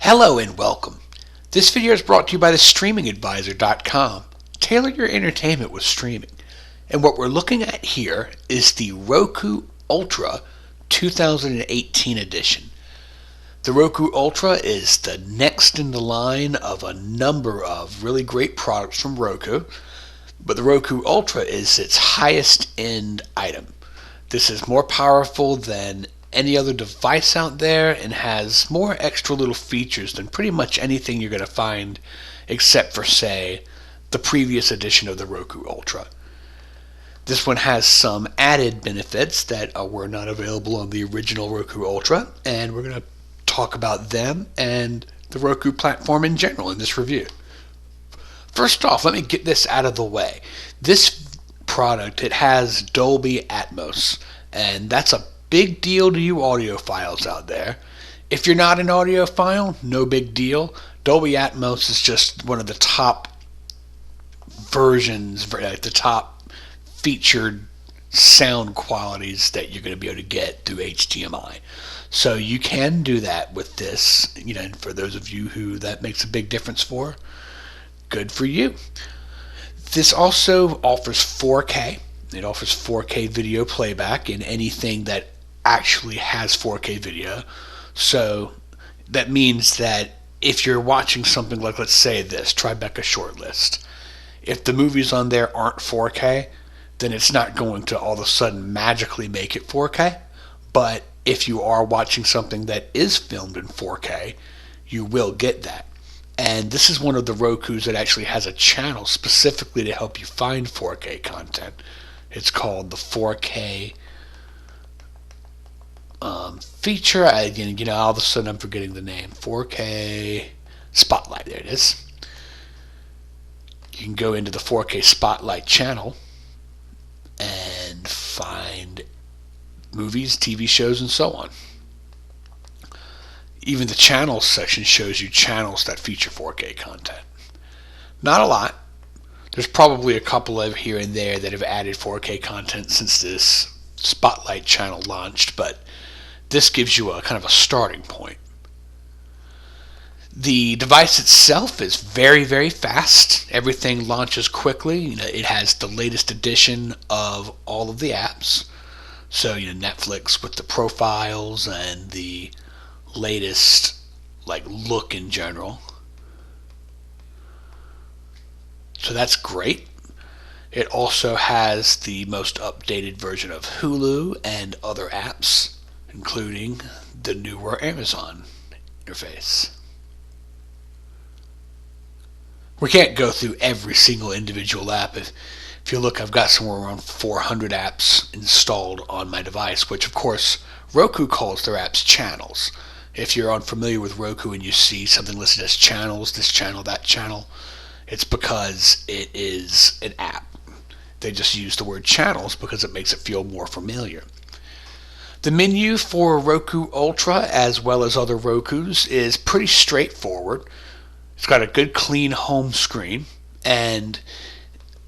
Hello and welcome. This video is brought to you by the StreamingAdvisor.com. Tailor your entertainment with streaming. And what we're looking at here is the Roku Ultra 2018 edition. The Roku Ultra is the next in the line of a number of really great products from Roku, but the Roku Ultra is its highest end item. This is more powerful than any other device out there and has more extra little features than pretty much anything you're going to find except for, say, the previous edition of the Roku Ultra. This one has some added benefits that were not available on the original Roku Ultra, and we're going to talk about them and the Roku platform in general in this review. First off, let me get this out of the way. This product, it has Dolby ATMOS, and that's a big deal to you audiophiles out there. If you're not an audiophile, no big deal. Dolby Atmos is just one of the top versions, the top featured sound qualities that you're going to be able to get through HDMI. So you can do that with this, and for those of you who that makes a big difference for, good for you. This also offers 4K. It offers 4K video playback in anything that actually has 4K video. So that means that if you're watching something like, let's say this, Tribeca Shortlist, if the movies on there aren't 4K, then it's not going to all of a sudden magically make it 4K. But if you are watching something that is filmed in 4K, you will get that. And this is one of the Rokus that actually has a channel specifically to help you find 4K content. It's called the 4K feature. All of a sudden I'm forgetting the name. 4K Spotlight. There it is. You can go into the 4K Spotlight channel and find movies, TV shows, and so on. Even the channels section shows you channels that feature 4K content. Not a lot. There's probably a couple of here and there that have added 4K content since this Spotlight channel launched, but this gives you a kind of a starting point. The device itself is very, very fast. Everything launches quickly. It has the latest edition of all of the apps. So, Netflix with the profiles and the latest look in general. So that's great. It also has the most updated version of Hulu and other apps, including the newer Amazon interface. We can't go through every single individual app. If you look, I've got somewhere around 400 apps installed on my device, which of course Roku calls their apps channels. If you're unfamiliar with Roku and you see something listed as channels, this channel, that channel, it's because it is an app. They just use the word channels because it makes it feel more familiar. The menu for Roku Ultra, as well as other Rokus, is pretty straightforward. It's got a good clean home screen and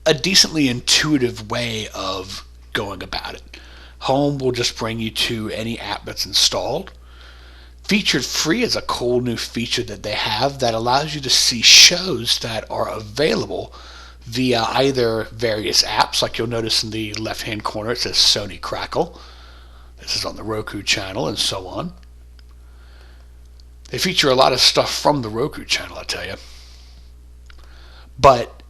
a decently intuitive way of going about it. Home will just bring you to any app that's installed. Featured free is a cool new feature that they have that allows you to see shows that are available via either various apps, like you'll notice in the left-hand corner it says Sony Crackle. This is on the Roku channel and so on. They feature a lot of stuff from the Roku channel, I tell you. But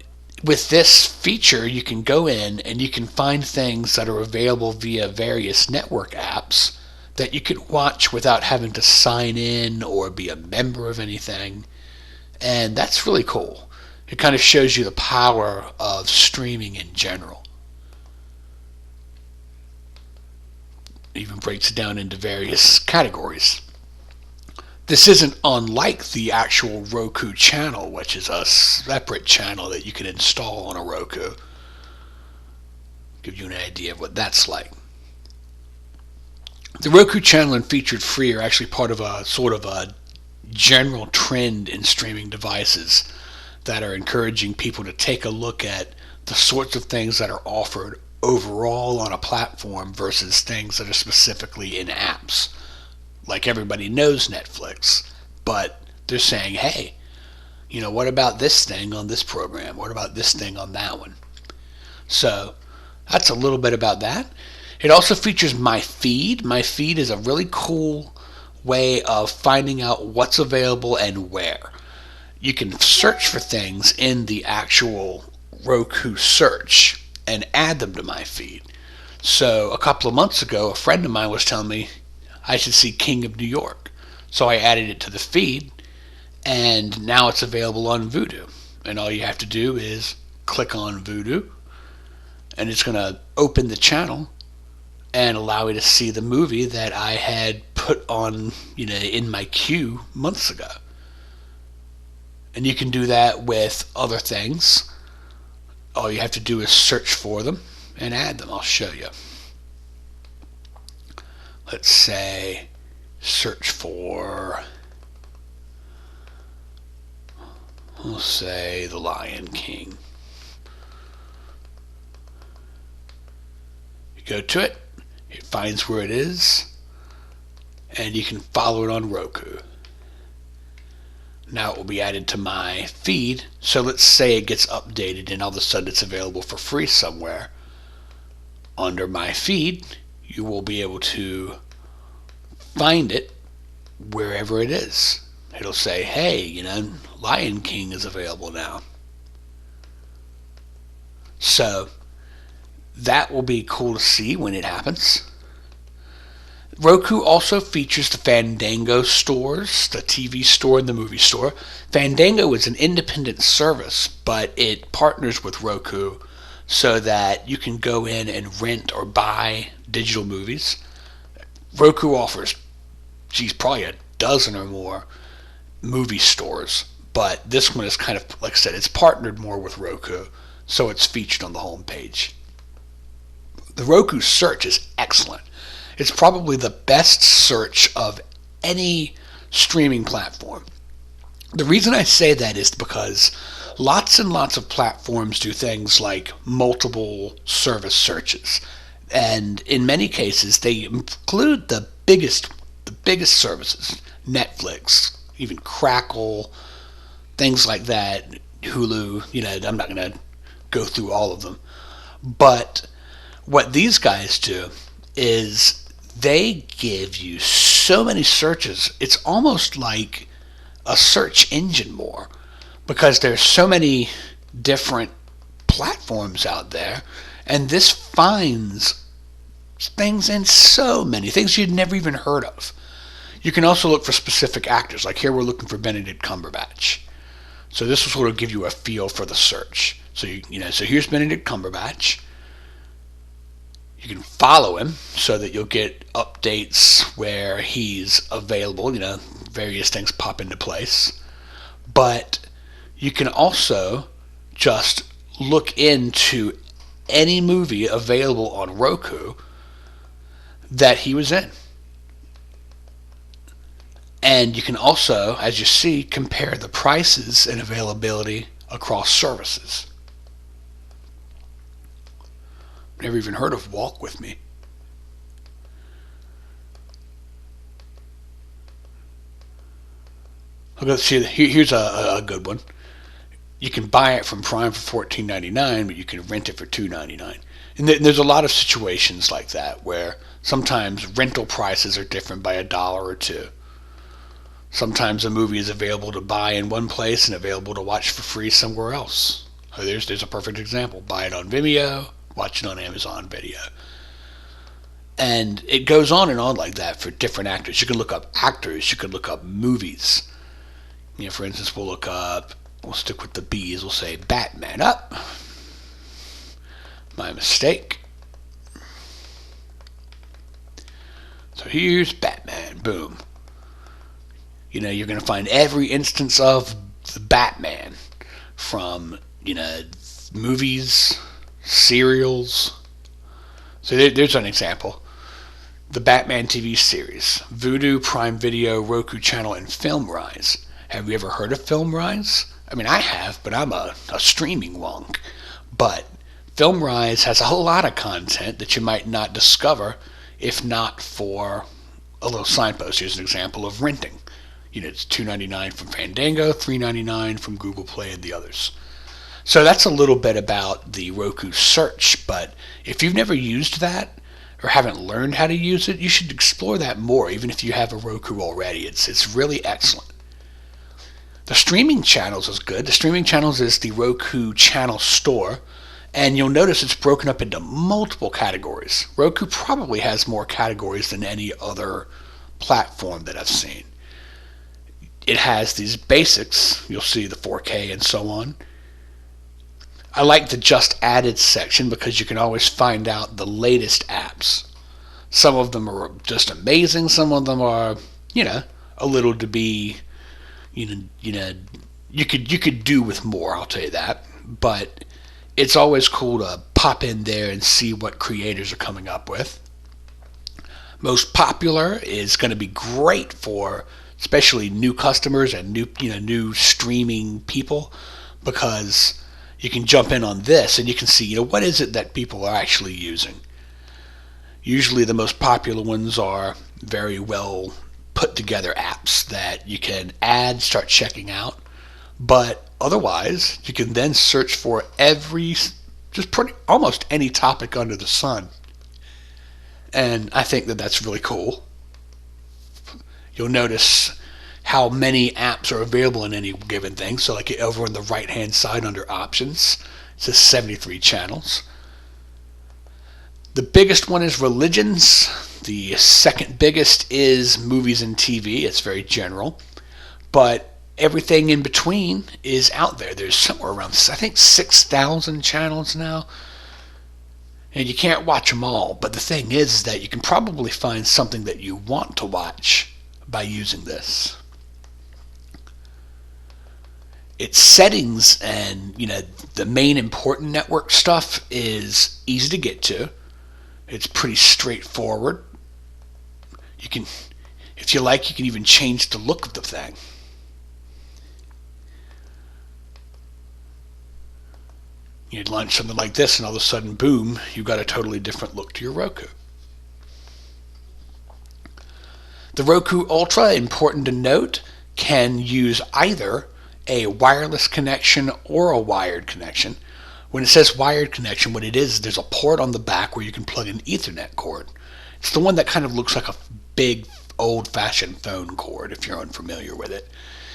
with this feature, you can go in and you can find things that are available via various network apps that you can watch without having to sign in or be a member of anything. And that's really cool. It kind of shows you the power of streaming in general. It even breaks it down into various categories. This isn't unlike the actual Roku channel, which is a separate channel that you can install on a Roku. Give you an idea of what that's like. The Roku channel and featured free are actually part of a sort of a general trend in streaming devices that are encouraging people to take a look at the sorts of things that are offered overall on a platform versus things that are specifically in apps. Like everybody knows Netflix, but they're saying, hey, what about this thing on this program? What about this thing on that one? So that's a little bit about that. It also features My Feed. My Feed is a really cool way of finding out what's available and where. You can search for things in the actual Roku Search and add them to My Feed. So a couple of months ago, a friend of mine was telling me I should see King of New York. So I added it to the feed, and now it's available on Vudu. And all you have to do is click on Vudu, and it's going to open the channel and allow you to see the movie that I had put on, in my queue months ago. And you can do that with other things. All you have to do is search for them and add them. I'll show you. Let's say search for, we'll say The Lion King. You go to it, it finds where it is, and you can follow it on Roku. Now it will be added to my feed. So let's say it gets updated and all of a sudden it's available for free somewhere. Under my feed, you will be able to find it wherever it is. It'll say, hey, Lion King is available now. So that will be cool to see when it happens. Roku also features the Fandango stores, the TV store and the movie store. Fandango is an independent service, but it partners with Roku so that you can go in and rent or buy digital movies. Roku offers, probably a dozen or more movie stores, but this one is kind of, like I said, it's partnered more with Roku, so it's featured on the home page. The Roku Search is excellent. It's probably the best search of any streaming platform. The reason I say that is because lots and lots of platforms do things like multiple service searches. And in many cases, they include the biggest services, Netflix, even Crackle, things like that, Hulu. I'm not going to go through all of them. But what these guys do is they give you so many searches. It's almost like a search engine more, because there's so many different platforms out there, and this finds things in so many things you'd never even heard of. You can also look for specific actors. Like here we're looking for Benedict Cumberbatch. So this will sort of give you a feel for the search. So so here's Benedict Cumberbatch. You can follow him so that you'll get updates where he's available. Various things pop into place. But you can also just look into any movie available on Roku that he was in. And you can also, as you see, compare the prices and availability across services. Never even heard of Walk With Me. Let's see. Here's a good one. You can buy it from Prime for $14.99, but you can rent it for $2.99. And there's a lot of situations like that where sometimes rental prices are different by $1 or $2. Sometimes a movie is available to buy in one place and available to watch for free somewhere else. So there's a perfect example. Buy it on Vimeo, watch it on Amazon Video. And it goes on and on like that for different actors. You can look up actors. You can look up movies. For instance, we'll stick with the B's. We'll say Batman up. My mistake. So here's Batman. Boom. You're going to find every instance of the Batman from, movies, serials. So there's an example. The Batman TV series, Vudu, Prime Video, Roku Channel, and FilmRise. Have you ever heard of FilmRise? I mean, I have, but I'm a streaming wonk. But FilmRise has a whole lot of content that you might not discover if not for a little signpost. Here's an example of renting. It's $2.99 from Fandango, $3.99 from Google Play and the others. So that's a little bit about the Roku Search, but if you've never used that or haven't learned how to use it, you should explore that more, even if you have a Roku already. It's really excellent. The streaming channels is good. The streaming channels is the Roku channel store, and you'll notice it's broken up into multiple categories. Roku probably has more categories than any other platform that I've seen. It has these basics. You'll see the 4K and so on. I like the just added section because you can always find out the latest apps. Some of them are just amazing. Some of them are, a little to be, you could do with more. I'll tell you that. But it's always cool to pop in there and see what creators are coming up with. Most popular is going to be great for especially new customers and new streaming people, because you can jump in on this and you can see, what is it that people are actually using. Usually the most popular ones are very well put together apps that you can add, start checking out. But otherwise, you can then search for almost any topic under the sun. And I think that that's really cool. You'll notice how many apps are available in any given thing. So like over on the right hand side under options, it says 73 channels. The biggest one is religions. The second biggest is movies and TV. It's very general. But everything in between is out there. There's somewhere around, I think, 6,000 channels now. And you can't watch them all. But the thing is that you can probably find something that you want to watch by using this. Its settings and the main important network stuff is easy to get to. It's pretty straightforward. You can, if you like, you can even change the look of the thing. You'd launch something like this and all of a sudden, boom, you've got a totally different look to your Roku. The Roku Ultra, important to note, can use either a wireless connection or a wired connection. When it says wired connection, what it is, there's a port on the back where you can plug an Ethernet cord. It's the one that kind of looks like a big old-fashioned phone cord, if you're unfamiliar with it.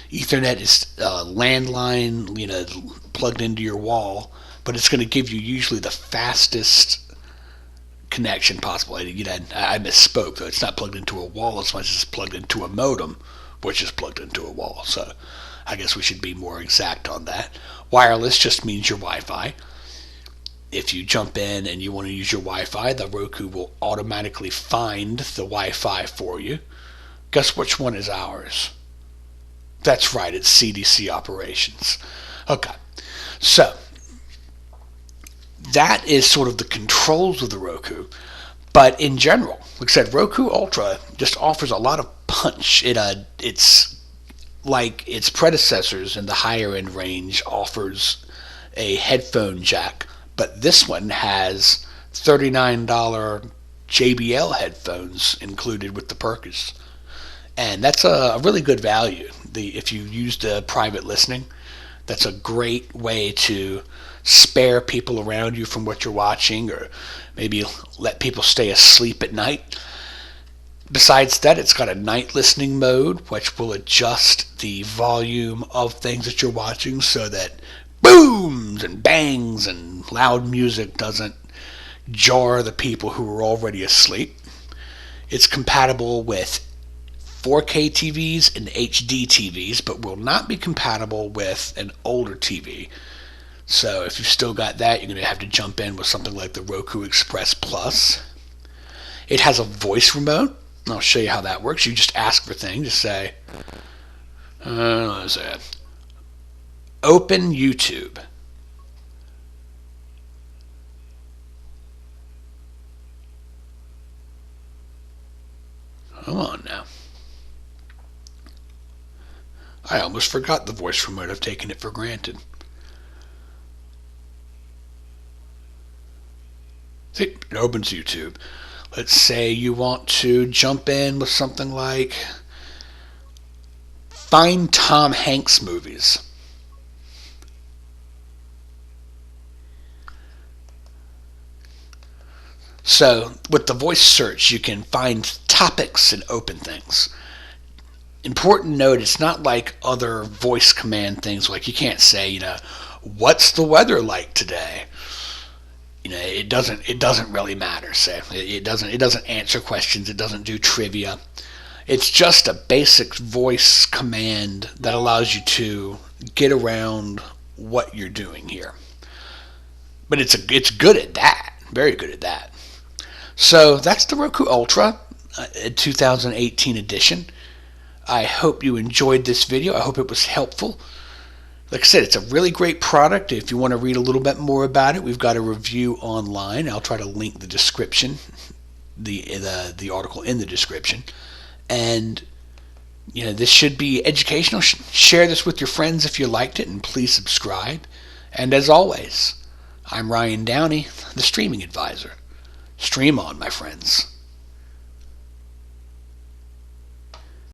Ethernet is a landline, plugged into your wall, but it's going to give you usually the fastest connection possible. I misspoke, though. It's not plugged into a wall as much as it's plugged into a modem, which is plugged into a wall. So I guess we should be more exact on that. Wireless just means your Wi-Fi. If you jump in and you want to use your Wi-Fi, the Roku will automatically find the Wi-Fi for you. Guess which one is ours? That's right, it's CDC operations. Okay, so that is sort of the controls of the Roku. But in general, like I said, Roku Ultra just offers a lot of punch. It's like its predecessors in the higher end range offers a headphone jack, but this one has $39 JBL headphones included with the Perkins. And that's a really good value. If you use the private listening, that's a great way to spare people around you from what you're watching, or maybe let people stay asleep at night. Besides that, it's got a night listening mode, which will adjust the volume of things that you're watching so that booms and bangs and loud music doesn't jar the people who are already asleep. It's compatible with 4K TVs and HD TVs, but will not be compatible with an older TV. So if you've still got that, you're going to have to jump in with something like the Roku Express Plus. It has a voice remote. I'll show you how that works. You just ask for things. Just say, open YouTube. Come on now. I almost forgot the voice remote. I've taken it for granted. See, it opens YouTube. Let's say you want to jump in with something like Find Tom Hanks movies. So with the voice search, you can find topics and open things. Important note, it's not like other voice command things. Like you can't say, what's the weather like today? It doesn't really matter. So it doesn't answer questions. It doesn't do trivia. It's just a basic voice command that allows you to get around what you're doing here. But it's good at that. Very good at that. So that's the Roku Ultra 2018 edition. I hope you enjoyed this video. I hope it was helpful. Like I said, it's a really great product. If you want to read a little bit more about it, we've got a review online. I'll try to link the description, the article in the description. And this should be educational. Share this with your friends if you liked it, and please subscribe. And as always, I'm Ryan Downey, the Streaming Advisor. Stream on, my friends.